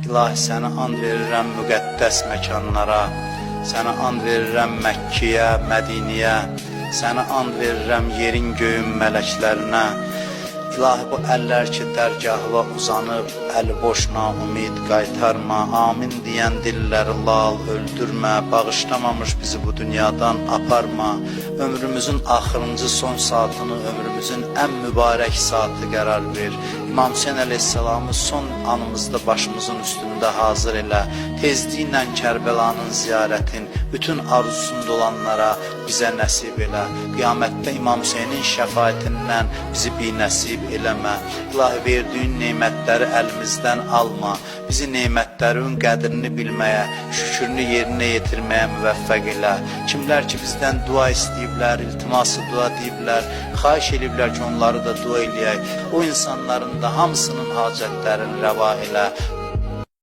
İlahi, sənə and verirəm müqəddəs məkanlara, sənə and verirəm Məkkiyə, Mədiniyə, sənə and verirəm yerin göyün mələklərinə. İlahi, bu əllər ki dərgahına uzanıb, əli boş naumid qaytarma, amin deyən dilləri lal öldürmə, bağışlamamış bizi bu dünyadan aparma, ömrümüzün axırıncı son saatını ömrümüzün ən mübarək saatı qərar ver. İmam Hüseyin əleyhissalamı son anımızda başımızın üstündə hazır elə, tezliklə Kərbəlanın ziyarətin bütün arzusunda olanlara bizə nəsib elə. Qiyamətdə İmam Hüseynin şəfaətindən bizi binəsib eləmə. İlahi, verdiyin neymətləri əlimizdən alma. Bizi neymətlərin qədrini bilməyə, şükürünü yerinə yetirməyə müvəffəq elə. Kimlər ki bizdən dua istəyiblər, iltiması dua deyiblər, xahiş ediblər ki onları da dua eləyək. O insanların da hamısının hacətlərini rəva elə.